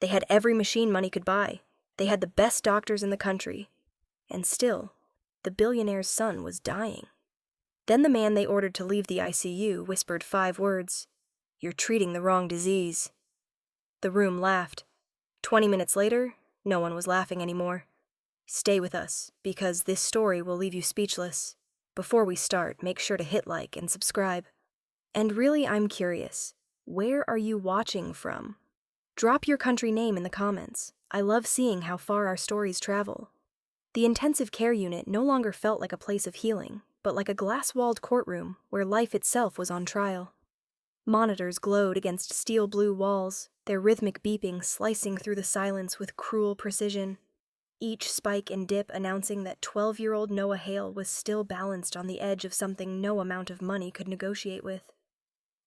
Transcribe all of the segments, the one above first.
They had every machine money could buy. They had the best doctors in the country. And still, the billionaire's son was dying. Then the man they ordered to leave the ICU whispered 5 words. "You're treating the wrong disease." The room laughed. 20 minutes later, no one was laughing anymore. Stay with us, because this story will leave you speechless. Before we start, make sure to hit like and subscribe. And really, I'm curious, where are you watching from? Drop your country name in the comments. I love seeing how far our stories travel. The intensive care unit no longer felt like a place of healing, but like a glass-walled courtroom where life itself was on trial. Monitors glowed against steel blue walls, their rhythmic beeping slicing through the silence with cruel precision. Each spike and dip announcing that 12-year-old Noah Hale was still balanced on the edge of something no amount of money could negotiate with.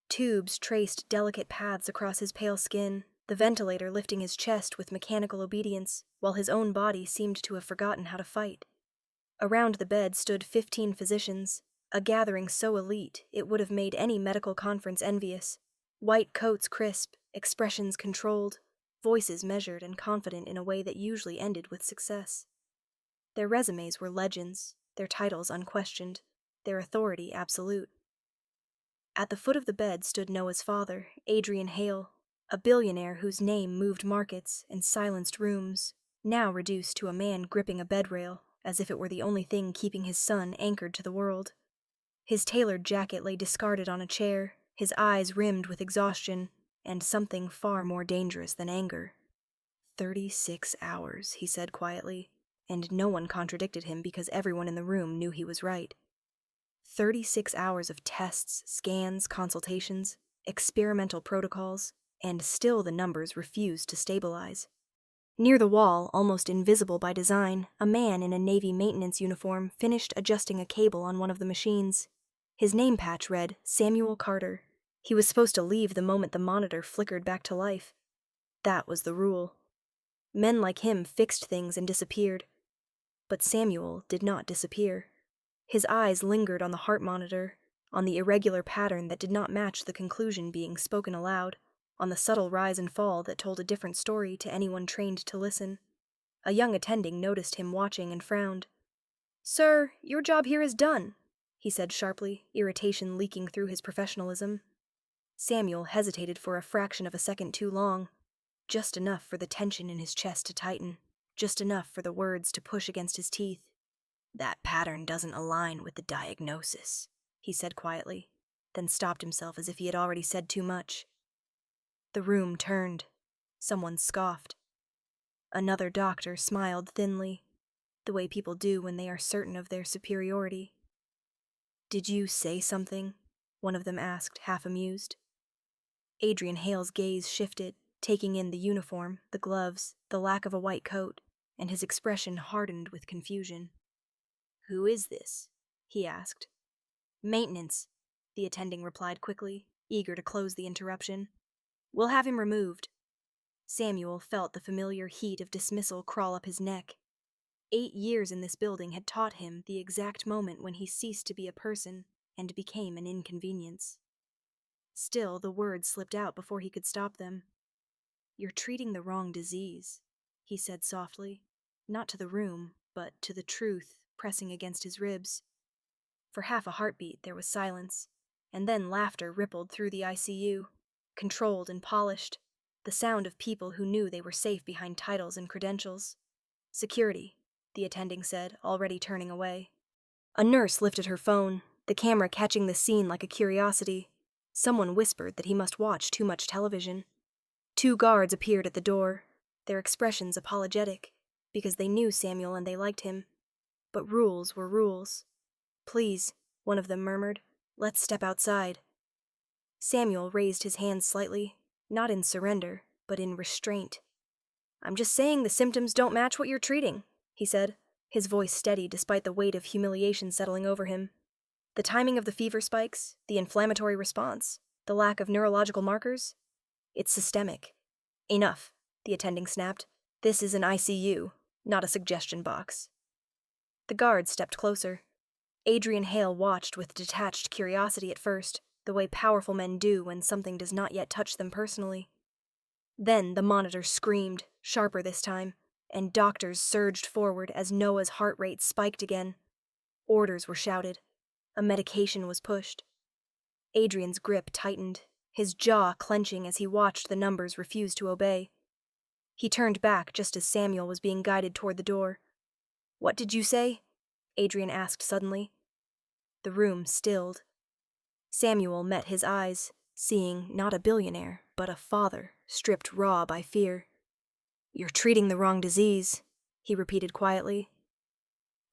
Tubes traced delicate paths across his pale skin, the ventilator lifting his chest with mechanical obedience, while his own body seemed to have forgotten how to fight. Around the bed stood 15 physicians, a gathering so elite it would have made any medical conference envious. White coats crisp, expressions controlled, voices measured and confident in a way that usually ended with success. Their resumes were legends, their titles unquestioned, their authority absolute. At the foot of the bed stood Noah's father, Adrian Hale, a billionaire whose name moved markets and silenced rooms, now reduced to a man gripping a bedrail, as if it were the only thing keeping his son anchored to the world. His tailored jacket lay discarded on a chair, his eyes rimmed with exhaustion, and something far more dangerous than anger. 36 hours, he said quietly, and no one contradicted him because everyone in the room knew he was right. 36 hours of tests, scans, consultations, experimental protocols, and still the numbers refused to stabilize. Near the wall, almost invisible by design, a man in a Navy maintenance uniform finished adjusting a cable on one of the machines. His name patch read, Samuel Carter. He was supposed to leave the moment the monitor flickered back to life. That was the rule. Men like him fixed things and disappeared. But Samuel did not disappear. His eyes lingered on the heart monitor, on the irregular pattern that did not match the conclusion being spoken aloud, on the subtle rise and fall that told a different story to anyone trained to listen. A young attending noticed him watching and frowned. "Sir, your job here is done," he said sharply, irritation leaking through his professionalism. Samuel hesitated for a fraction of a second too long, just enough for the tension in his chest to tighten, just enough for the words to push against his teeth. "That pattern doesn't align with the diagnosis," he said quietly, then stopped himself as if he had already said too much. The room turned. Someone scoffed. Another doctor smiled thinly, the way people do when they are certain of their superiority. "Did you say something?" one of them asked, half amused. Adrian Hale's gaze shifted, taking in the uniform, the gloves, the lack of a white coat, and his expression hardened with confusion. "Who is this?" he asked. "Maintenance," the attending replied quickly, eager to close the interruption. "We'll have him removed." Samuel felt the familiar heat of dismissal crawl up his neck. 8 years in this building had taught him the exact moment when he ceased to be a person and became an inconvenience. Still, the words slipped out before he could stop them. "You're treating the wrong disease," he said softly, not to the room, but to the truth pressing against his ribs. For half a heartbeat there was silence, and then laughter rippled through the ICU, controlled and polished, the sound of people who knew they were safe behind titles and credentials. "Security," the attending said, already turning away. A nurse lifted her phone, the camera catching the scene like a curiosity. Someone whispered that he must watch too much television. 2 guards appeared at the door, their expressions apologetic, because they knew Samuel and they liked him. But rules were rules. "Please," one of them murmured, "let's step outside." Samuel raised his hands slightly, not in surrender, but in restraint. "I'm just saying the symptoms don't match what you're treating," he said, his voice steady despite the weight of humiliation settling over him. "The timing of the fever spikes, the inflammatory response, the lack of neurological markers, it's systemic." "Enough," the attending snapped. "This is an ICU, not a suggestion box." The guard stepped closer. Adrian Hale watched with detached curiosity at first, the way powerful men do when something does not yet touch them personally. Then the monitor screamed, sharper this time, and doctors surged forward as Noah's heart rate spiked again. Orders were shouted. A medication was pushed. Adrian's grip tightened, his jaw clenching as he watched the numbers refuse to obey. He turned back just as Samuel was being guided toward the door. "What did you say?" Adrian asked suddenly. The room stilled. Samuel met his eyes, seeing not a billionaire, but a father, stripped raw by fear. "You're treating the wrong disease," he repeated quietly.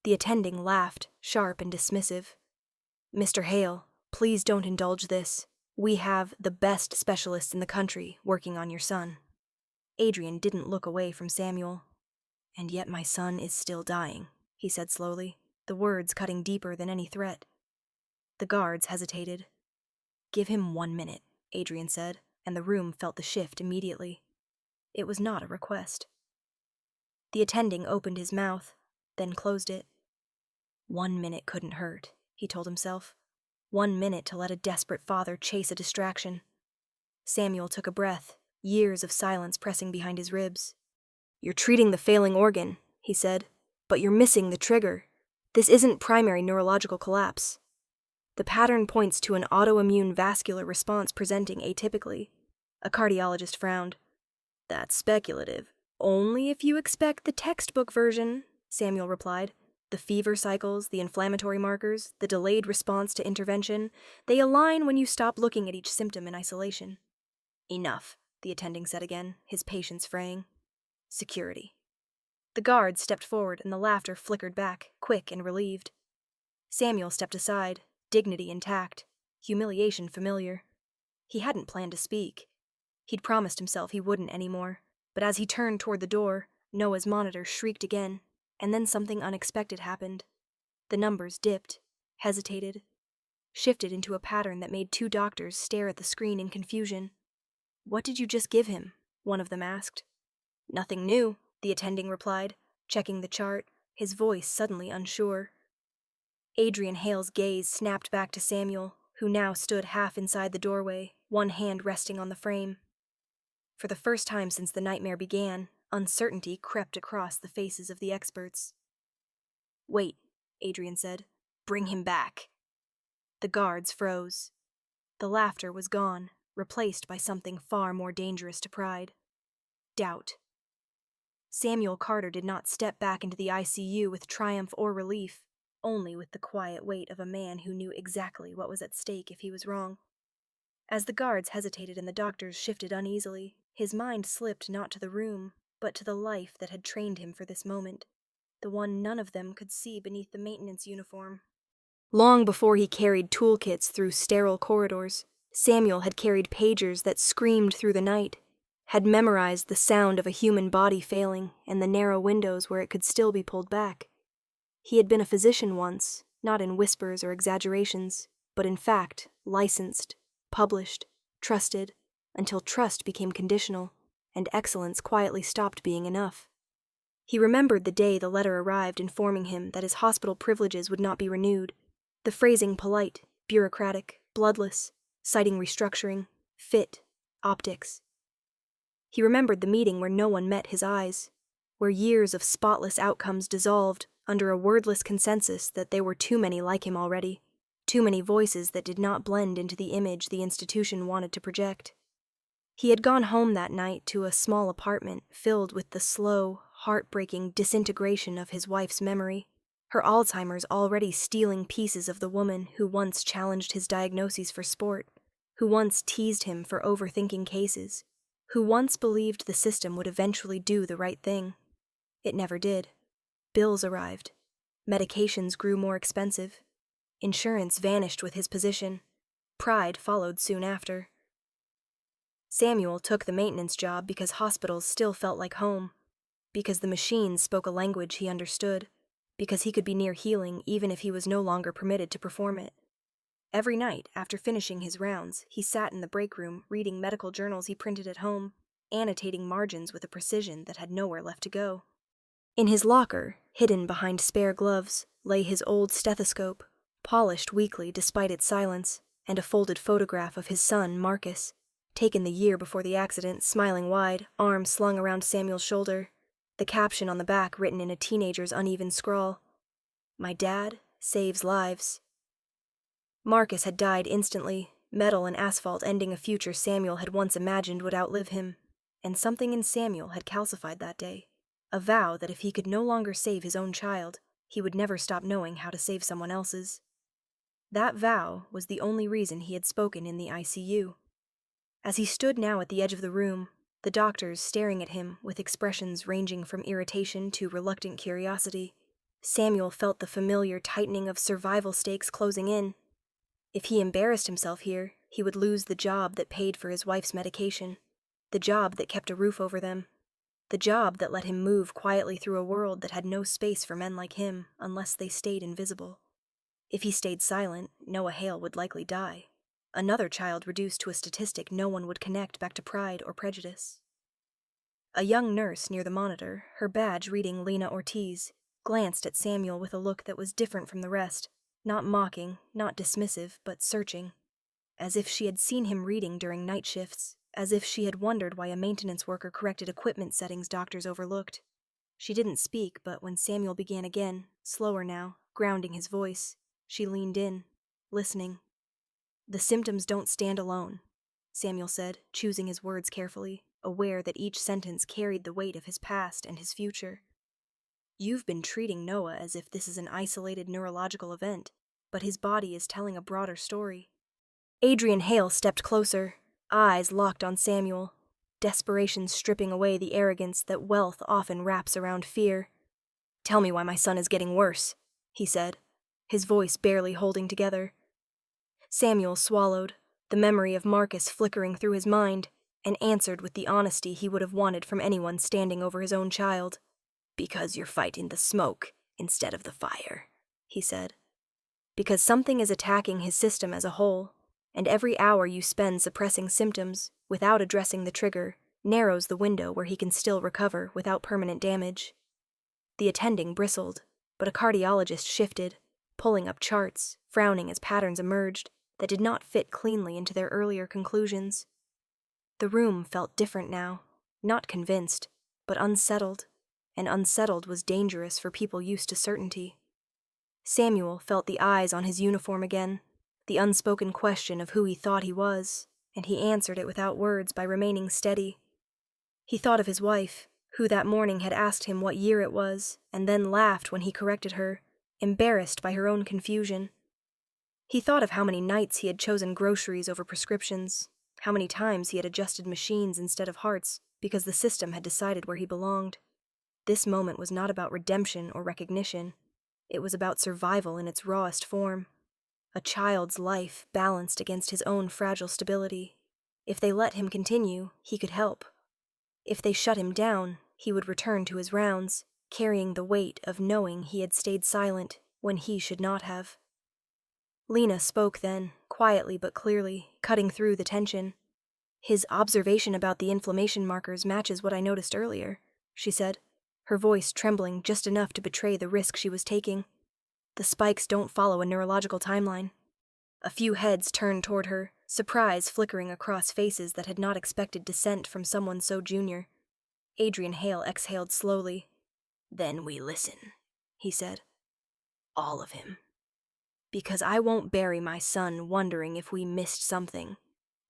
The attending laughed, sharp and dismissive. "Mr. Hale, please don't indulge this. We have the best specialists in the country working on your son." Adrian didn't look away from Samuel. "And yet my son is still dying," he said slowly, the words cutting deeper than any threat. The guards hesitated. "Give him 1 minute," Adrian said, and the room felt the shift immediately. It was not a request. The attending opened his mouth, then closed it. 1 minute couldn't hurt, he told himself. 1 minute to let a desperate father chase a distraction. Samuel took a breath, years of silence pressing behind his ribs. "You're treating the failing organ," he said, "but you're missing the trigger. This isn't primary neurological collapse. The pattern points to an autoimmune vascular response presenting atypically." A cardiologist frowned. "That's speculative. Only if you expect the textbook version," Samuel replied. "The fever cycles, the inflammatory markers, the delayed response to intervention, they align when you stop looking at each symptom in isolation." "Enough," the attending said again, his patience fraying. "Security." The guards stepped forward and the laughter flickered back, quick and relieved. Samuel stepped aside, dignity intact, humiliation familiar. He hadn't planned to speak. He'd promised himself he wouldn't anymore, but as he turned toward the door, Noah's monitor shrieked again, and then something unexpected happened. The numbers dipped, hesitated, shifted into a pattern that made two doctors stare at the screen in confusion. "What did you just give him?" one of them asked. "Nothing new," the attending replied, checking the chart, his voice suddenly unsure. Adrian Hale's gaze snapped back to Samuel, who now stood half inside the doorway, one hand resting on the frame. For the first time since the nightmare began, uncertainty crept across the faces of the experts. "Wait," Adrian said. "Bring him back." The guards froze. The laughter was gone, replaced by something far more dangerous to pride. Doubt. Samuel Carter did not step back into the ICU with triumph or relief, only with the quiet weight of a man who knew exactly what was at stake if he was wrong. As the guards hesitated and the doctors shifted uneasily, his mind slipped not to the room, but to the life that had trained him for this moment, the one none of them could see beneath the maintenance uniform. Long before he carried toolkits through sterile corridors, Samuel had carried pagers that screamed through the night, had memorized the sound of a human body failing and the narrow windows where it could still be pulled back. He had been a physician once, not in whispers or exaggerations, but in fact, licensed, published, trusted, until trust became conditional, and excellence quietly stopped being enough. He remembered the day the letter arrived informing him that his hospital privileges would not be renewed, the phrasing polite, bureaucratic, bloodless, citing restructuring, fit, optics. He remembered the meeting where no one met his eyes, where years of spotless outcomes dissolved under a wordless consensus that there were too many like him already, too many voices that did not blend into the image the institution wanted to project. He had gone home that night to a small apartment filled with the slow, heartbreaking disintegration of his wife's memory, her Alzheimer's already stealing pieces of the woman who once challenged his diagnoses for sport, who once teased him for overthinking cases, who once believed the system would eventually do the right thing. It never did. Bills arrived. Medications grew more expensive. Insurance vanished with his position. Pride followed soon after. Samuel took the maintenance job because hospitals still felt like home, because the machines spoke a language he understood, because he could be near healing even if he was no longer permitted to perform it. Every night, after finishing his rounds, he sat in the break room reading medical journals he printed at home, annotating margins with a precision that had nowhere left to go. In his locker, hidden behind spare gloves, lay his old stethoscope, polished weakly despite its silence, and a folded photograph of his son, Marcus, taken the year before the accident, smiling wide, arms slung around Samuel's shoulder, the caption on the back written in a teenager's uneven scrawl, "My dad saves lives." Marcus had died instantly, metal and asphalt ending a future Samuel had once imagined would outlive him, and something in Samuel had calcified that day, a vow that if he could no longer save his own child, he would never stop knowing how to save someone else's. That vow was the only reason he had spoken in the ICU. As he stood now at the edge of the room, the doctors staring at him with expressions ranging from irritation to reluctant curiosity, Samuel felt the familiar tightening of survival stakes closing in. If he embarrassed himself here, he would lose the job that paid for his wife's medication, the job that kept a roof over them, the job that let him move quietly through a world that had no space for men like him unless they stayed invisible. If he stayed silent, Noah Hale would likely die. Another child reduced to a statistic no one would connect back to pride or prejudice. A young nurse near the monitor, her badge reading Lena Ortiz, glanced at Samuel with a look that was different from the rest, not mocking, not dismissive, but searching, as if she had seen him reading during night shifts, as if she had wondered why a maintenance worker corrected equipment settings doctors overlooked. She didn't speak, but when Samuel began again, slower now, grounding his voice, she leaned in, listening. "The symptoms don't stand alone," Samuel said, choosing his words carefully, aware that each sentence carried the weight of his past and his future. "You've been treating Noah as if this is an isolated neurological event, but his body is telling a broader story." Adrian Hale stepped closer, eyes locked on Samuel, desperation stripping away the arrogance that wealth often wraps around fear. "Tell me why my son is getting worse," he said, his voice barely holding together. Samuel swallowed, the memory of Marcus flickering through his mind, and answered with the honesty he would have wanted from anyone standing over his own child. "Because you're fighting the smoke instead of the fire," he said. "Because something is attacking his system as a whole, and every hour you spend suppressing symptoms, without addressing the trigger, narrows the window where he can still recover without permanent damage." The attending bristled, but a cardiologist shifted, pulling up charts, frowning as patterns emerged that did not fit cleanly into their earlier conclusions. The room felt different now, not convinced, but unsettled, and unsettled was dangerous for people used to certainty. Samuel felt the eyes on his uniform again, the unspoken question of who he thought he was, and he answered it without words by remaining steady. He thought of his wife, who that morning had asked him what year it was, and then laughed when he corrected her, embarrassed by her own confusion. He thought of how many nights he had chosen groceries over prescriptions, how many times he had adjusted machines instead of hearts because the system had decided where he belonged. This moment was not about redemption or recognition. It was about survival in its rawest form. A child's life balanced against his own fragile stability. If they let him continue, he could help. If they shut him down, he would return to his rounds, carrying the weight of knowing he had stayed silent when he should not have. Lena spoke then, quietly but clearly, cutting through the tension. "His observation about the inflammation markers matches what I noticed earlier," she said, her voice trembling just enough to betray the risk she was taking. "The spikes don't follow a neurological timeline." A few heads turned toward her, surprise flickering across faces that had not expected dissent from someone so junior. Adrian Hale exhaled slowly. "Then we listen," he said. "All of him. Because I won't bury my son wondering if we missed something,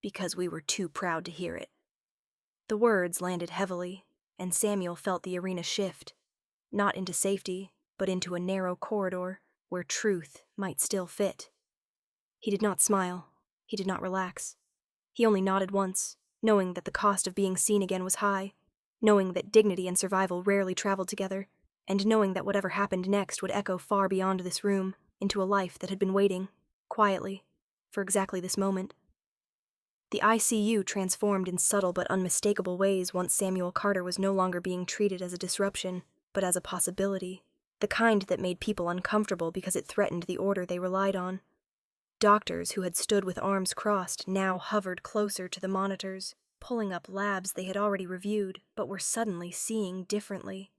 because we were too proud to hear it." The words landed heavily, and Samuel felt the arena shift, not into safety, but into a narrow corridor where truth might still fit. He did not smile. He did not relax. He only nodded once, knowing that the cost of being seen again was high, knowing that dignity and survival rarely traveled together, and knowing that whatever happened next would echo far beyond this room, into a life that had been waiting, quietly, for exactly this moment. The ICU transformed in subtle but unmistakable ways once Samuel Carter was no longer being treated as a disruption, but as a possibility, the kind that made people uncomfortable because it threatened the order they relied on. Doctors who had stood with arms crossed now hovered closer to the monitors, pulling up labs they had already reviewed, but were suddenly seeing differently.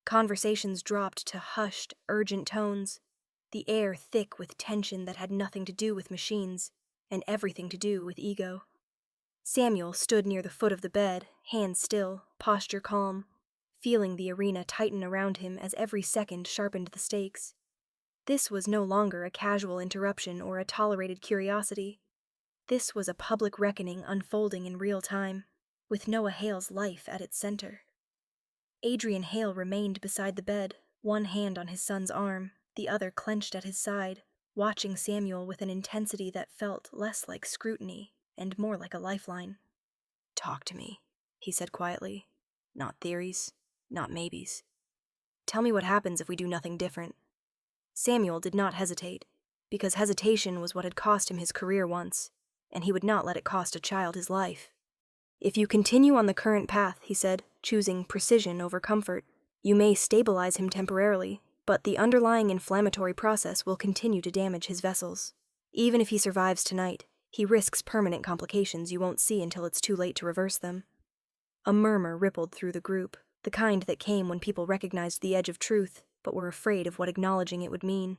Conversations dropped to hushed, urgent tones, the air thick with tension that had nothing to do with machines, and everything to do with ego. Samuel stood near the foot of the bed, hands still, posture calm, feeling the arena tighten around him as every second sharpened the stakes. This was no longer a casual interruption or a tolerated curiosity. This was a public reckoning unfolding in real time, with Noah Hale's life at its center. Adrian Hale remained beside the bed, one hand on his son's arm, the other clenched at his side, watching Samuel with an intensity that felt less like scrutiny and more like a lifeline. "Talk to me," he said quietly. "Not theories, not maybes. Tell me what happens if we do nothing different." Samuel did not hesitate, because hesitation was what had cost him his career once, and he would not let it cost a child his life. "If you continue on the current path," he said, choosing precision over comfort, "you may stabilize him temporarily, but the underlying inflammatory process will continue to damage his vessels. Even if he survives tonight, he risks permanent complications you won't see until it's too late to reverse them." A murmur rippled through the group, the kind that came when people recognized the edge of truth, but were afraid of what acknowledging it would mean.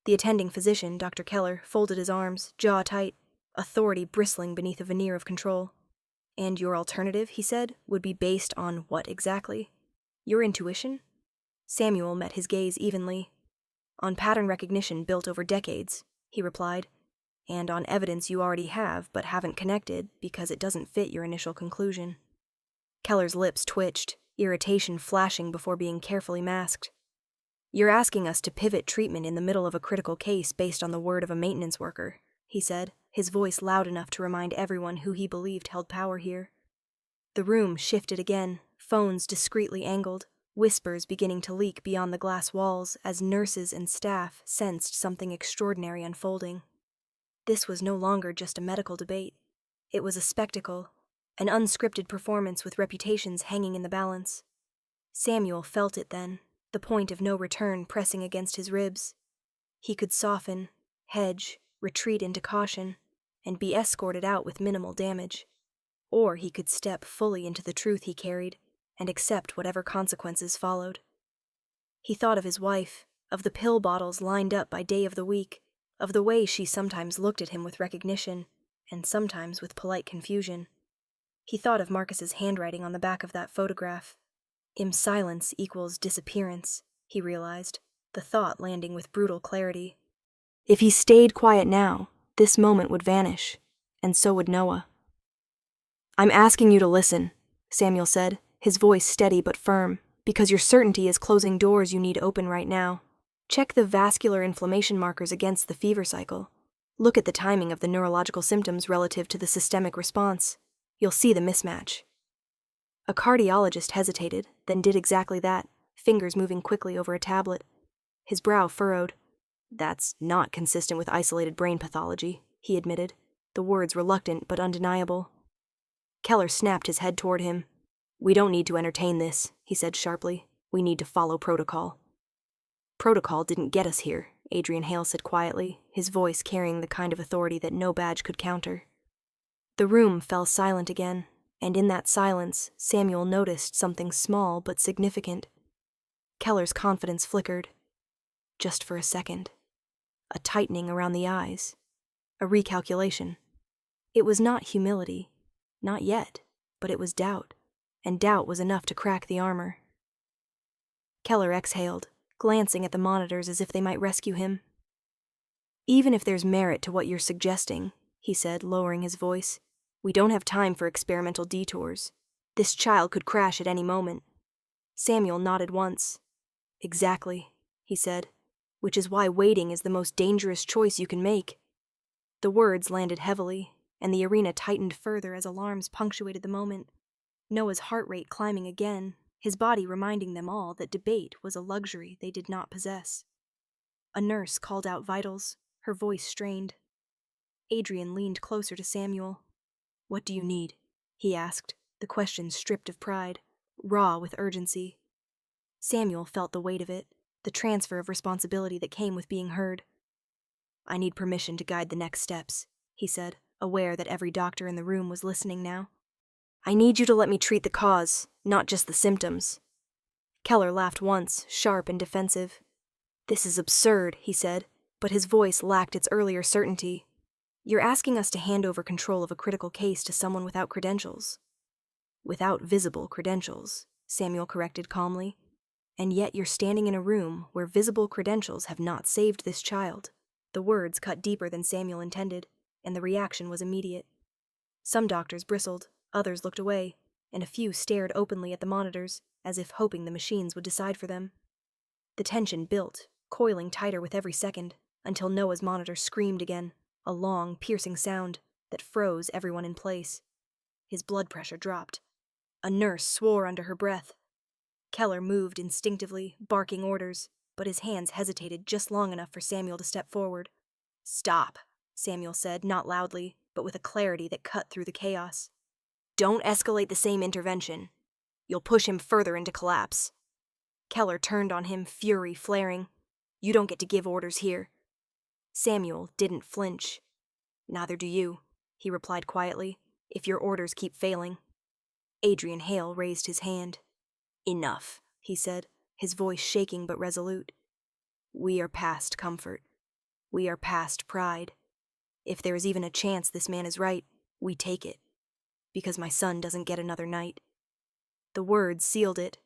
The attending physician, Dr. Keller, folded his arms, jaw tight, authority bristling beneath a veneer of control. "And your alternative," he said, "would be based on what exactly? Your intuition?" Samuel met his gaze evenly. "On pattern recognition built over decades," he replied, "and on evidence you already have but haven't connected because it doesn't fit your initial conclusion." Keller's lips twitched, irritation flashing before being carefully masked. "You're asking us to pivot treatment in the middle of a critical case based on the word of a maintenance worker," he said, his voice loud enough to remind everyone who he believed held power here. The room shifted again, phones discreetly angled, whispers beginning to leak beyond the glass walls as nurses and staff sensed something extraordinary unfolding. This was no longer just a medical debate. It was a spectacle, an unscripted performance with reputations hanging in the balance. Samuel felt it then, the point of no return pressing against his ribs. He could soften, hedge, retreat into caution, and be escorted out with minimal damage. Or he could step fully into the truth he carried and accept whatever consequences followed. He thought of his wife, of the pill bottles lined up by day of the week, of the way she sometimes looked at him with recognition, and sometimes with polite confusion. He thought of Marcus's handwriting on the back of that photograph. Silence equals disappearance, he realized, the thought landing with brutal clarity. If he stayed quiet now, this moment would vanish, and so would Noah. "I'm asking you to listen," Samuel said, his voice steady but firm, "because your certainty is closing doors you need open right now. Check the vascular inflammation markers against the fever cycle. Look at the timing of the neurological symptoms relative to the systemic response. You'll see the mismatch." A cardiologist hesitated, then did exactly that, fingers moving quickly over a tablet. His brow furrowed. "That's not consistent with isolated brain pathology," he admitted, the words reluctant but undeniable. Keller snapped his head toward him. "We don't need to entertain this," he said sharply. "We need to follow protocol." "Protocol didn't get us here," Adrian Hale said quietly, his voice carrying the kind of authority that no badge could counter. The room fell silent again, and in that silence, Samuel noticed something small but significant. Keller's confidence flickered. Just for a second. A tightening around the eyes. A recalculation. It was not humility. Not yet, but it was doubt, and doubt was enough to crack the armor. Keller exhaled, glancing at the monitors as if they might rescue him. "Even if there's merit to what you're suggesting," he said, lowering his voice, "we don't have time for experimental detours. This child could crash at any moment." Samuel nodded once. "Exactly," he said, "which is why waiting is the most dangerous choice you can make." The words landed heavily, and the arena tightened further as alarms punctuated the moment. Noah's heart rate climbing again, his body reminding them all that debate was a luxury they did not possess. A nurse called out vitals, her voice strained. Adrian leaned closer to Samuel. "What do you need?" he asked, the question stripped of pride, raw with urgency. Samuel felt the weight of it, the transfer of responsibility that came with being heard. "I need permission to guide the next steps," he said, aware that every doctor in the room was listening now. "I need you to let me treat the cause, not just the symptoms." Keller laughed once, sharp and defensive. "This is absurd," he said, but his voice lacked its earlier certainty. You're asking us to hand over control of a critical case to someone without credentials. Without visible credentials, Samuel corrected calmly. And yet you're standing in a room where visible credentials have not saved this child. The words cut deeper than Samuel intended, and the reaction was immediate. Some doctors bristled, others looked away, and a few stared openly at the monitors, as if hoping the machines would decide for them. The tension built, coiling tighter with every second, until Noah's monitor screamed again, a long, piercing sound that froze everyone in place. His blood pressure dropped. A nurse swore under her breath. Keller moved instinctively, barking orders, but his hands hesitated just long enough for Samuel to step forward. "Stop," Samuel said, not loudly, but with a clarity that cut through the chaos. "Don't escalate the same intervention. You'll push him further into collapse." Keller turned on him, fury flaring. "You don't get to give orders here." Samuel didn't flinch. "Neither do you," he replied quietly, "if your orders keep failing." Adrian Hale raised his hand. "Enough," he said, his voice shaking but resolute. "We are past comfort. We are past pride. If there is even a chance this man is right, we take it. Because my son doesn't get another night." The words sealed it.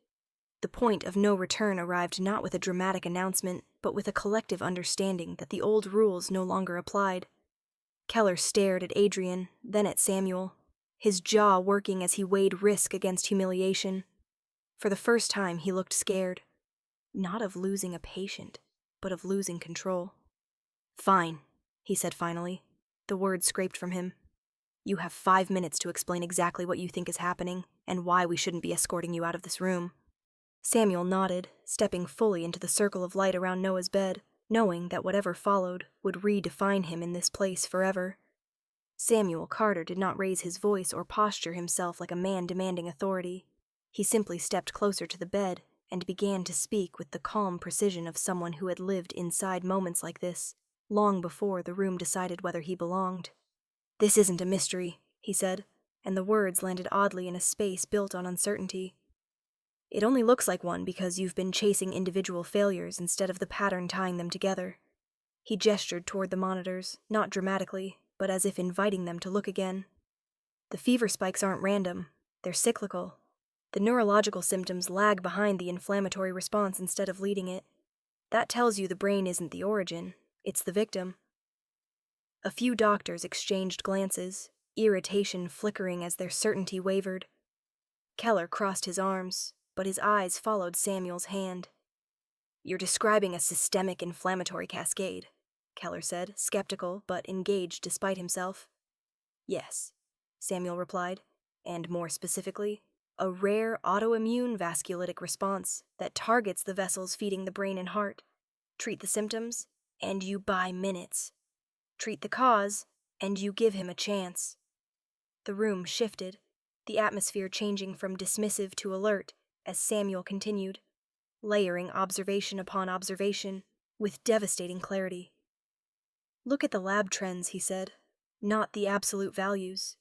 The point of no return arrived not with a dramatic announcement, but with a collective understanding that the old rules no longer applied. Keller stared at Adrian, then at Samuel, his jaw working as he weighed risk against humiliation. For the first time, he looked scared. Not of losing a patient, but of losing control. "Fine," he said finally. The words scraped from him. "You have 5 minutes to explain exactly what you think is happening, and why we shouldn't be escorting you out of this room." Samuel nodded, stepping fully into the circle of light around Noah's bed, knowing that whatever followed would redefine him in this place forever. Samuel Carter did not raise his voice or posture himself like a man demanding authority. He simply stepped closer to the bed and began to speak with the calm precision of someone who had lived inside moments like this, long before the room decided whether he belonged. "This isn't a mystery," he said, and the words landed oddly in a space built on uncertainty. "It only looks like one because you've been chasing individual failures instead of the pattern tying them together." He gestured toward the monitors, not dramatically, but as if inviting them to look again. "The fever spikes aren't random. They're cyclical. The neurological symptoms lag behind the inflammatory response instead of leading it. That tells you the brain isn't the origin, it's the victim." A few doctors exchanged glances, irritation flickering as their certainty wavered. Keller crossed his arms, but his eyes followed Samuel's hand. "You're describing a systemic inflammatory cascade," Keller said, skeptical but engaged despite himself. "Yes," Samuel replied, "and more specifically, a rare autoimmune vasculitic response that targets the vessels feeding the brain and heart. Treat the symptoms, and you buy minutes. Treat the cause, and you give him a chance." The room shifted, the atmosphere changing from dismissive to alert as Samuel continued, layering observation upon observation with devastating clarity. "Look at the lab trends," he said, "not the absolute values.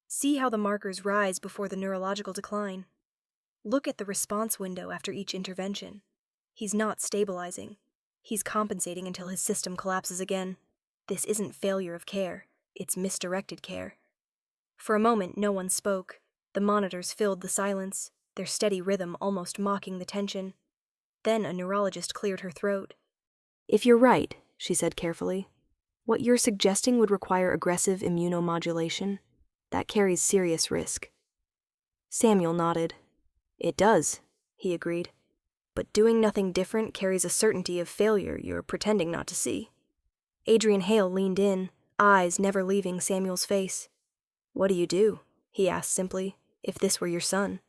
See how the markers rise before the neurological decline. Look at the response window after each intervention. He's not stabilizing. He's compensating until his system collapses again. This isn't failure of care, it's misdirected care." For a moment, no one spoke. The monitors filled the silence, their steady rhythm almost mocking the tension. Then a neurologist cleared her throat. "If you're right," she said carefully, "what you're suggesting would require aggressive immunomodulation. That carries serious risk." Samuel nodded. "It does," he agreed. "But doing nothing different carries a certainty of failure you're pretending not to see." Adrian Hale leaned in, eyes never leaving Samuel's face. "What do you do?" he asked simply, "if this were your son?"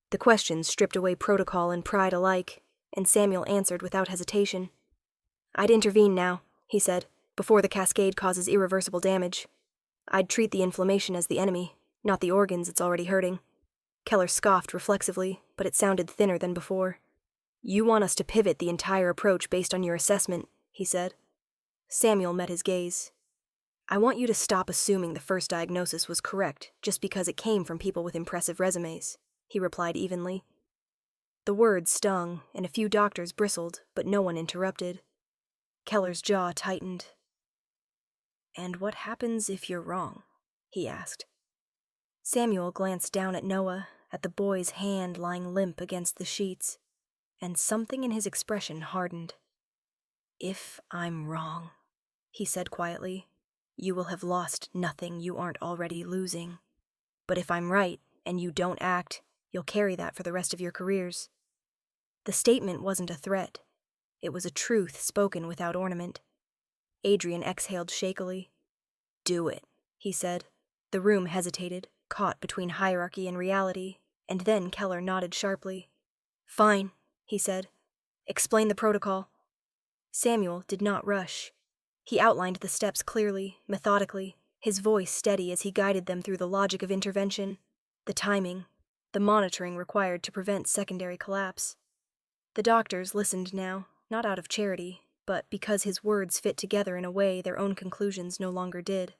The question stripped away protocol and pride alike, and Samuel answered without hesitation. "I'd intervene now," he said, "before the cascade causes irreversible damage. I'd treat the inflammation as the enemy, not the organs it's already hurting." Keller scoffed reflexively, but it sounded thinner than before. "You want us to pivot the entire approach based on your assessment," he said. Samuel met his gaze. "I want you to stop assuming the first diagnosis was correct just because it came from people with impressive resumes," he replied evenly. The words stung, and a few doctors bristled, but no one interrupted. Keller's jaw tightened. "And what happens if you're wrong?" he asked. Samuel glanced down at Noah, at the boy's hand lying limp against the sheets, and something in his expression hardened. "If I'm wrong," he said quietly, "you will have lost nothing you aren't already losing. But if I'm right, and you don't act, you'll carry that for the rest of your careers." The statement wasn't a threat. It was a truth spoken without ornament. Adrian exhaled shakily. "Do it," he said. The room hesitated, caught between hierarchy and reality, and then Keller nodded sharply. "Fine," he said. "Explain the protocol." Samuel did not rush. He outlined the steps clearly, methodically, his voice steady as he guided them through the logic of intervention, the timing, the monitoring required to prevent secondary collapse. The doctors listened now, not out of charity, but because his words fit together in a way their own conclusions no longer did.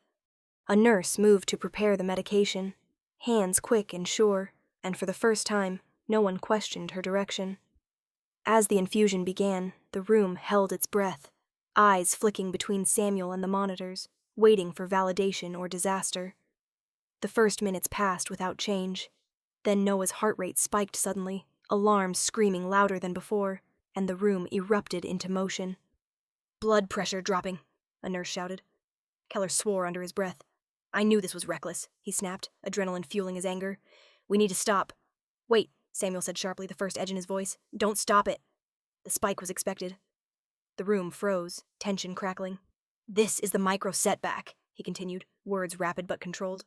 A nurse moved to prepare the medication, hands quick and sure, and for the first time, no one questioned her direction. As the infusion began, the room held its breath, eyes flicking between Samuel and the monitors, waiting for validation or disaster. The first minutes passed without change. Then Noah's heart rate spiked suddenly, alarms screaming louder than before, and the room erupted into motion. "Blood pressure dropping," a nurse shouted. Keller swore under his breath. "I knew this was reckless," he snapped, adrenaline fueling his anger. "We need to stop." "Wait," Samuel said sharply, the first edge in his voice. "Don't stop it." The spike was expected. The room froze, tension crackling. "This is the micro setback," he continued, words rapid but controlled.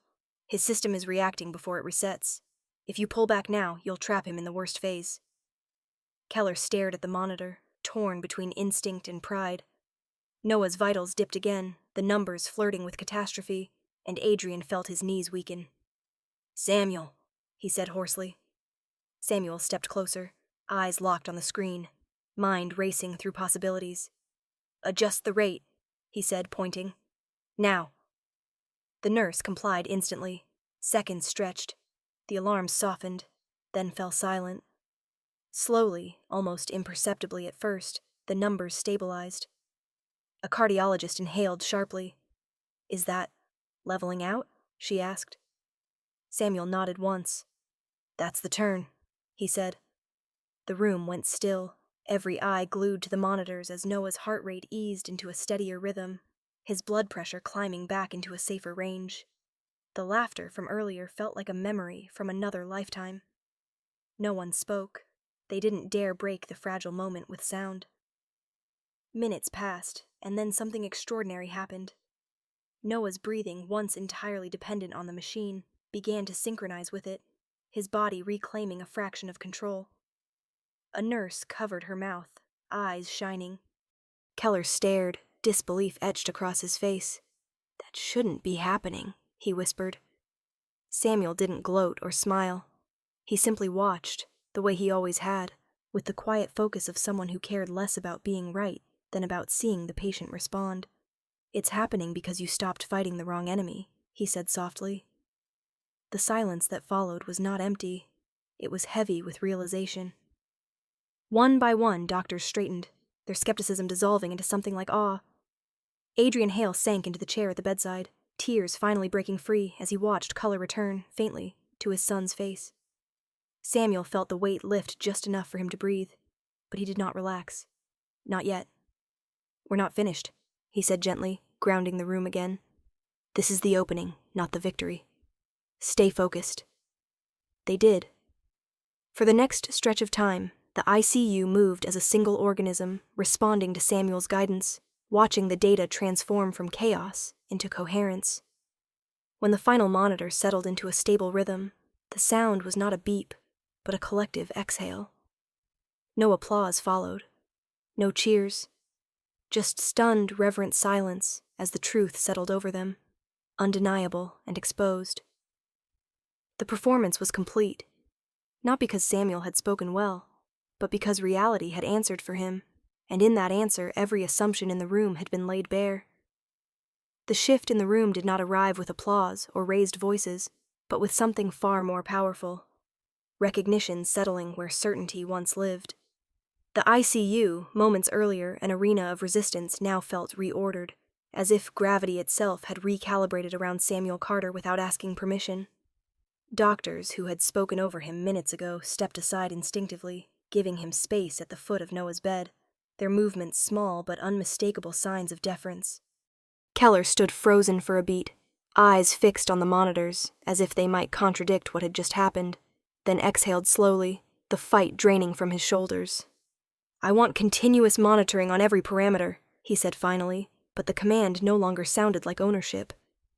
"His system is reacting before it resets. If you pull back now, you'll trap him in the worst phase." Keller stared at the monitor, torn between instinct and pride. Noah's vitals dipped again, the numbers flirting with catastrophe, and Adrian felt his knees weaken. "Samuel," he said hoarsely. Samuel stepped closer, eyes locked on the screen, mind racing through possibilities. "Adjust the rate," he said, pointing. "Now." The nurse complied instantly. Seconds stretched. The alarms softened, then fell silent. Slowly, almost imperceptibly at first, the numbers stabilized. A cardiologist inhaled sharply. "Is that leveling out?" she asked. Samuel nodded once. "That's the turn," he said. The room went still, every eye glued to the monitors as Noah's heart rate eased into a steadier rhythm, his blood pressure climbing back into a safer range. The laughter from earlier felt like a memory from another lifetime. No one spoke. They didn't dare break the fragile moment with sound. Minutes passed, and then something extraordinary happened. Noah's breathing, once entirely dependent on the machine, began to synchronize with it, his body reclaiming a fraction of control. A nurse covered her mouth, eyes shining. Keller stared, disbelief etched across his face. "That shouldn't be happening," he whispered. Samuel didn't gloat or smile. He simply watched, the way he always had, with the quiet focus of someone who cared less about being right than about seeing the patient respond. "It's happening because you stopped fighting the wrong enemy," he said softly. The silence that followed was not empty. It was heavy with realization. One by one, doctors straightened, their skepticism dissolving into something like awe. Adrian Hale sank into the chair at the bedside, tears finally breaking free as he watched color return, faintly, to his son's face. Samuel felt the weight lift just enough for him to breathe, but he did not relax. Not yet. "We're not finished," he said gently, grounding the room again. "This is the opening, not the victory. Stay focused." They did. For the next stretch of time, the ICU moved as a single organism, responding to Samuel's guidance, watching the data transform from chaos into coherence. When the final monitor settled into a stable rhythm, the sound was not a beep, but a collective exhale. No applause followed. No cheers. Just stunned, reverent silence as the truth settled over them, undeniable and exposed. The performance was complete, not because Samuel had spoken well, but because reality had answered for him, and in that answer every assumption in the room had been laid bare. The shift in the room did not arrive with applause or raised voices, but with something far more powerful. Recognition settling where certainty once lived. The ICU, moments earlier an arena of resistance, now felt reordered, as if gravity itself had recalibrated around Samuel Carter without asking permission. Doctors who had spoken over him minutes ago stepped aside instinctively, giving him space at the foot of Noah's bed, their movements small but unmistakable signs of deference. Keller stood frozen for a beat, eyes fixed on the monitors, as if they might contradict what had just happened, then exhaled slowly, the fight draining from his shoulders. "I want continuous monitoring on every parameter," he said finally, but the command no longer sounded like ownership.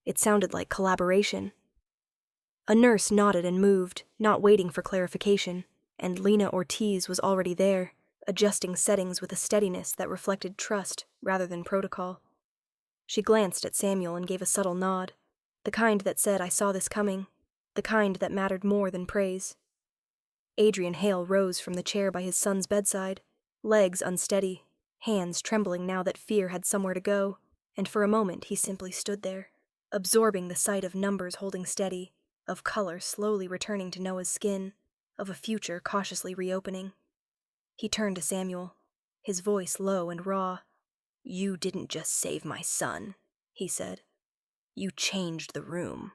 It sounded like collaboration. A nurse nodded and moved, not waiting for clarification, and Lena Ortiz was already there, adjusting settings with a steadiness that reflected trust rather than protocol. She glanced at Samuel and gave a subtle nod, the kind that said, "I saw this coming," the kind that mattered more than praise. Adrian Hale rose from the chair by his son's bedside, legs unsteady, hands trembling now that fear had somewhere to go, and for a moment he simply stood there, absorbing the sight of numbers holding steady, of color slowly returning to Noah's skin, of a future cautiously reopening. He turned to Samuel, his voice low and raw. "You didn't just save my son," he said. "You changed the room."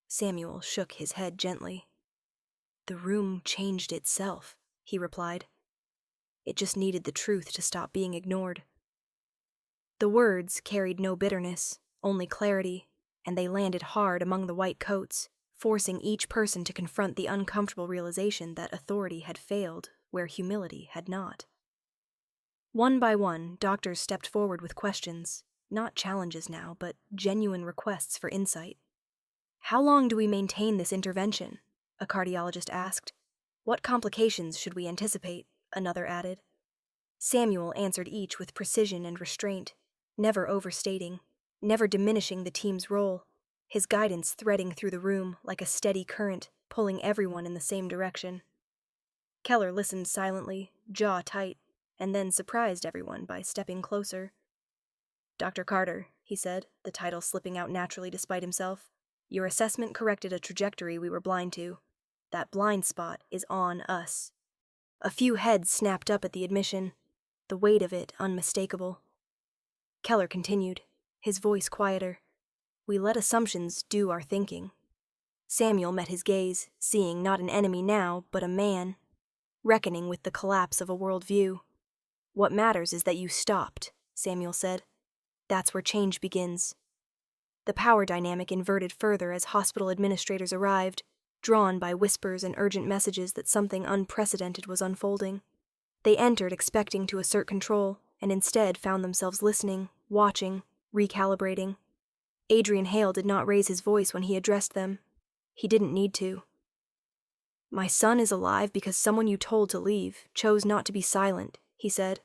Samuel shook his head gently. "The room changed itself," he replied. "It just needed the truth to stop being ignored." The words carried no bitterness, only clarity, and they landed hard among the white coats, forcing each person to confront the uncomfortable realization that authority had failed where humility had not. One by one, doctors stepped forward with questions, not challenges now, but genuine requests for insight. "How long do we maintain this intervention?" a cardiologist asked. "What complications should we anticipate?" another added. Samuel answered each with precision and restraint, never overstating, never diminishing the team's role, his guidance threading through the room like a steady current, pulling everyone in the same direction. Keller listened silently, jaw tight, and then surprised everyone by stepping closer. "Dr. Carter," he said, the title slipping out naturally despite himself, "your assessment corrected a trajectory we were blind to. That blind spot is on us." A few heads snapped up at the admission, the weight of it unmistakable. Keller continued, his voice quieter. "We let assumptions do our thinking." Samuel met his gaze, seeing not an enemy now, but a man, reckoning with the collapse of a worldview. "What matters is that you stopped," Samuel said. "That's where change begins." The power dynamic inverted further as hospital administrators arrived, drawn by whispers and urgent messages that something unprecedented was unfolding. They entered expecting to assert control, and instead found themselves listening, watching, recalibrating. Adrian Hale did not raise his voice when he addressed them. He didn't need to. "My son is alive because someone you told to leave chose not to be silent," he said,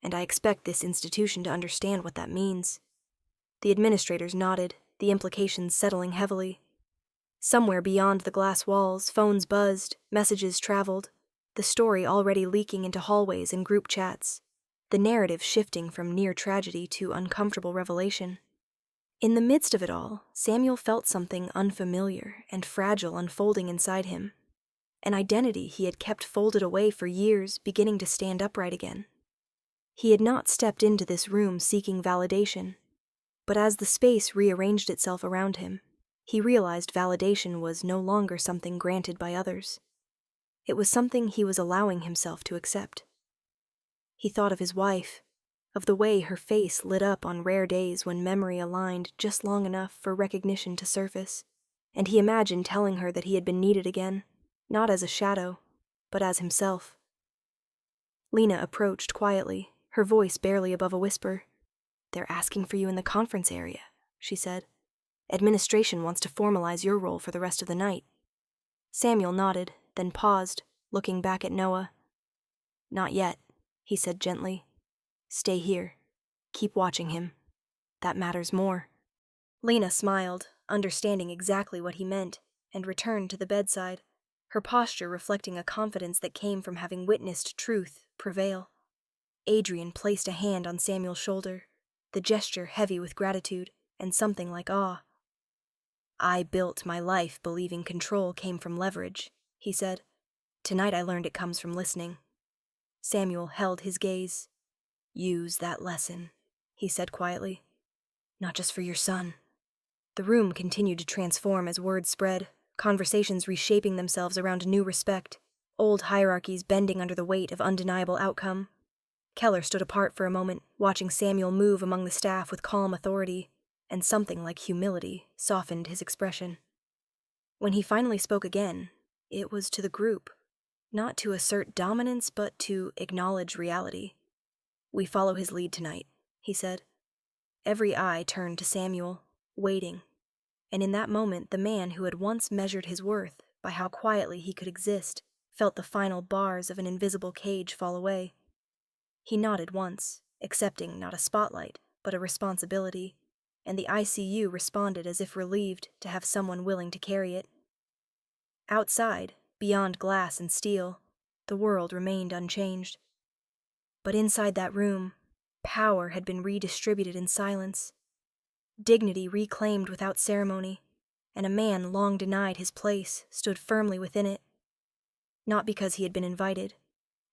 "and I expect this institution to understand what that means." The administrators nodded, the implications settling heavily. Somewhere beyond the glass walls, phones buzzed, messages traveled, the story already leaking into hallways and group chats, the narrative shifting from near tragedy to uncomfortable revelation. In the midst of it all, Samuel felt something unfamiliar and fragile unfolding inside him, an identity he had kept folded away for years beginning to stand upright again. He had not stepped into this room seeking validation, but as the space rearranged itself around him, he realized validation was no longer something granted by others. It was something he was allowing himself to accept. He thought of his wife, of the way her face lit up on rare days when memory aligned just long enough for recognition to surface, and he imagined telling her that he had been needed again, not as a shadow, but as himself. Lena approached quietly, her voice barely above a whisper. "They're asking for you in the conference area," she said. "Administration wants to formalize your role for the rest of the night." Samuel nodded, then paused, looking back at Noah. "Not yet," he said gently. "Stay here. Keep watching him. That matters more." Lena smiled, understanding exactly what he meant, and returned to the bedside, her posture reflecting a confidence that came from having witnessed truth prevail. Adrian placed a hand on Samuel's shoulder, the gesture heavy with gratitude and something like awe. "I built my life believing control came from leverage," he said. "Tonight I learned it comes from listening." Samuel held his gaze. "Use that lesson," he said quietly. Not just for your son. The room continued to transform as word spread, conversations reshaping themselves around new respect, old hierarchies bending under the weight of undeniable outcome. Keller stood apart for a moment, watching Samuel move among the staff with calm authority, and something like humility softened his expression. When he finally spoke again, it was to the group, not to assert dominance but to acknowledge reality. We follow his lead tonight, he said. Every eye turned to Samuel, waiting, and in that moment the man who had once measured his worth by how quietly he could exist felt the final bars of an invisible cage fall away. He nodded once, accepting not a spotlight, but a responsibility, and the ICU responded as if relieved to have someone willing to carry it. Outside, beyond glass and steel, the world remained unchanged. But inside that room, power had been redistributed in silence, dignity reclaimed without ceremony, and a man long denied his place stood firmly within it, not because he had been invited,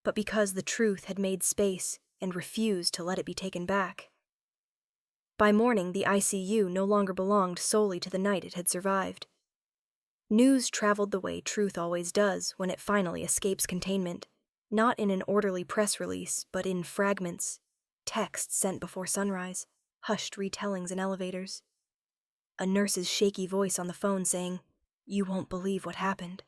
but because the truth had made space and refused to let it be taken back. By morning, the ICU no longer belonged solely to the night it had survived. News traveled the way truth always does when it finally escapes containment, not in an orderly press release, but in fragments, texts sent before sunrise, hushed retellings in elevators. A nurse's shaky voice on the phone saying, "You won't believe what happened."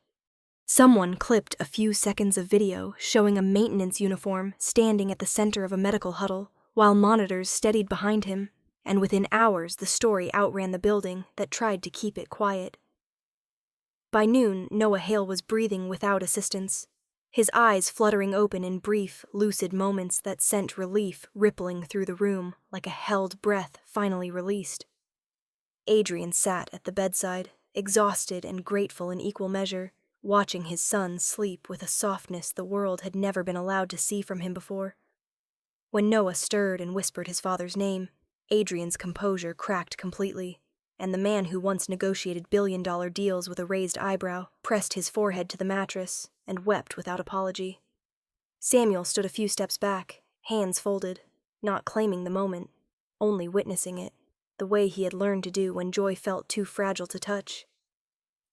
Someone clipped a few seconds of video showing a maintenance uniform standing at the center of a medical huddle, while monitors steadied behind him, and within hours the story outran the building that tried to keep it quiet. By noon, Noah Hale was breathing without assistance, his eyes fluttering open in brief, lucid moments that sent relief rippling through the room like a held breath finally released. Adrian sat at the bedside, exhausted and grateful in equal measure, watching his son sleep with a softness the world had never been allowed to see from him before. When Noah stirred and whispered his father's name, Adrian's composure cracked completely, and the man who once negotiated billion-dollar deals with a raised eyebrow pressed his forehead to the mattress and wept without apology. Samuel stood a few steps back, hands folded, not claiming the moment, only witnessing it, the way he had learned to do when joy felt too fragile to touch.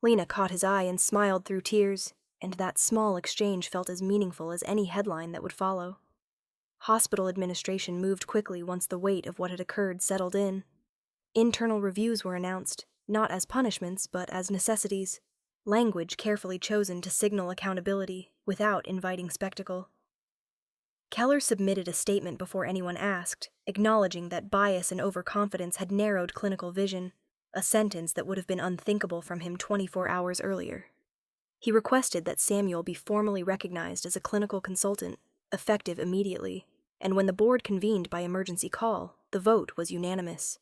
Lena caught his eye and smiled through tears, and that small exchange felt as meaningful as any headline that would follow. Hospital administration moved quickly once the weight of what had occurred settled in. Internal reviews were announced, not as punishments but as necessities, language carefully chosen to signal accountability without inviting spectacle. Keller submitted a statement before anyone asked, acknowledging that bias and overconfidence had narrowed clinical vision, a sentence that would have been unthinkable from him 24 hours earlier. He requested that Samuel be formally recognized as a clinical consultant, effective immediately, and when the board convened by emergency call, the vote was unanimous.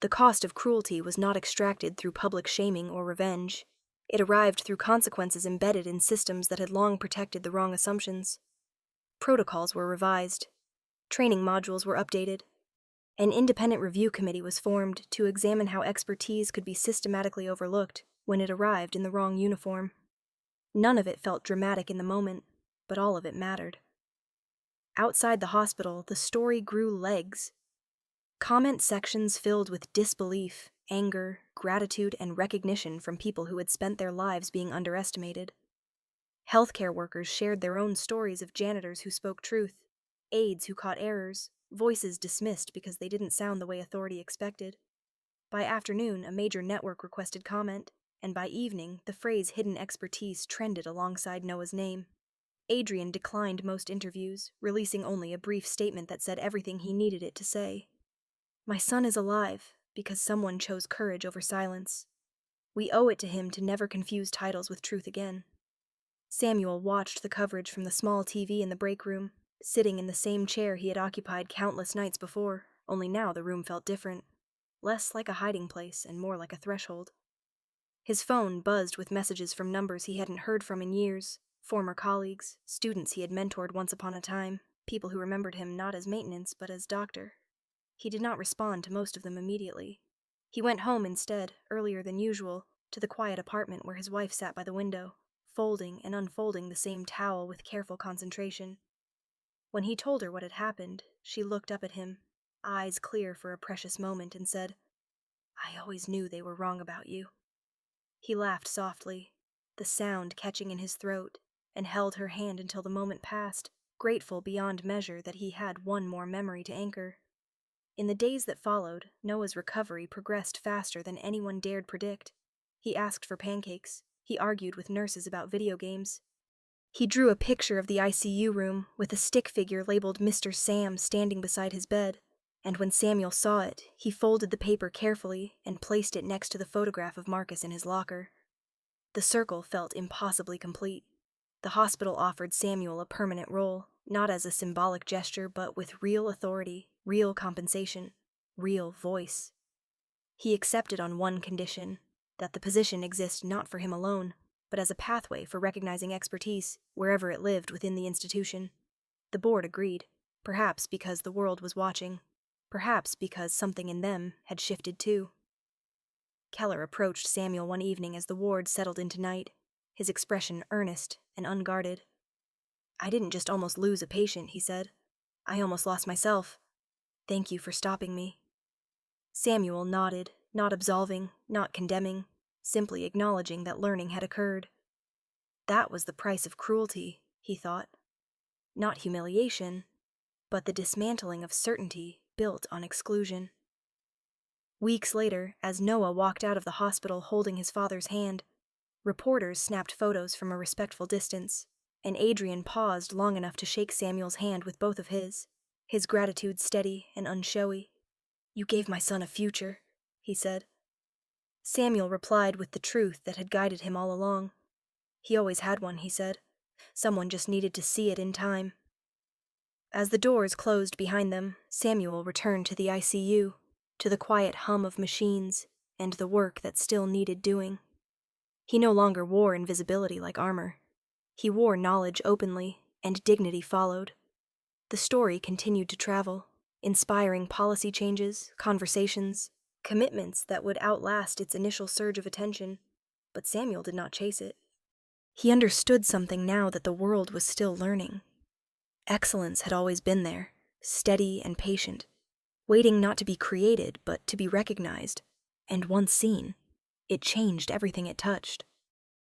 The cost of cruelty was not extracted through public shaming or revenge. It arrived through consequences embedded in systems that had long protected the wrong assumptions. Protocols were revised. Training modules were updated. An independent review committee was formed to examine how expertise could be systematically overlooked when it arrived in the wrong uniform. None of it felt dramatic in the moment, but all of it mattered. Outside the hospital, the story grew legs. Comment sections filled with disbelief, anger, gratitude, and recognition from people who had spent their lives being underestimated. Healthcare workers shared their own stories of janitors who spoke truth, aides who caught errors, voices dismissed because they didn't sound the way authority expected. By afternoon, a major network requested comment, and by evening, the phrase hidden expertise trended alongside Noah's name. Adrian declined most interviews, releasing only a brief statement that said everything he needed it to say. My son is alive because someone chose courage over silence. We owe it to him to never confuse titles with truth again. Samuel watched the coverage from the small TV in the break room, sitting in the same chair he had occupied countless nights before, only now the room felt different, less like a hiding place and more like a threshold. His phone buzzed with messages from numbers he hadn't heard from in years, former colleagues, students he had mentored once upon a time, people who remembered him not as maintenance but as doctor. He did not respond to most of them immediately. He went home instead, earlier than usual, to the quiet apartment where his wife sat by the window, folding and unfolding the same towel with careful concentration. When he told her what had happened, she looked up at him, eyes clear for a precious moment, and said, "I always knew they were wrong about you." He laughed softly, the sound catching in his throat, and held her hand until the moment passed, grateful beyond measure that he had one more memory to anchor. In the days that followed, Noah's recovery progressed faster than anyone dared predict. He asked for pancakes. He argued with nurses about video games. He drew a picture of the ICU room with a stick figure labeled Mr. Sam standing beside his bed, and when Samuel saw it, he folded the paper carefully and placed it next to the photograph of Marcus in his locker. The circle felt impossibly complete. The hospital offered Samuel a permanent role, not as a symbolic gesture, but with real authority, real compensation, real voice. He accepted on one condition, that the position exist not for him alone, but as a pathway for recognizing expertise wherever it lived within the institution. The board agreed, perhaps because the world was watching, perhaps because something in them had shifted too. Keller approached Samuel one evening as the ward settled into night, his expression earnest and unguarded. "I didn't just almost lose a patient," he said. "I almost lost myself. Thank you for stopping me." Samuel nodded, not absolving, not condemning, simply acknowledging that learning had occurred. That was the price of cruelty, he thought. Not humiliation, but the dismantling of certainty built on exclusion. Weeks later, as Noah walked out of the hospital holding his father's hand, reporters snapped photos from a respectful distance, and Adrian paused long enough to shake Samuel's hand with both of his gratitude steady and unshowy. "You gave my son a future," he said. Samuel replied with the truth that had guided him all along. He always had one, he said. Someone just needed to see it in time. As the doors closed behind them, Samuel returned to the ICU, to the quiet hum of machines, and the work that still needed doing. He no longer wore invisibility like armor. He wore knowledge openly, and dignity followed. The story continued to travel, inspiring policy changes, conversations, commitments that would outlast its initial surge of attention, but Samuel did not chase it. He understood something now that the world was still learning. Excellence had always been there, steady and patient, waiting not to be created but to be recognized, and once seen, it changed everything it touched.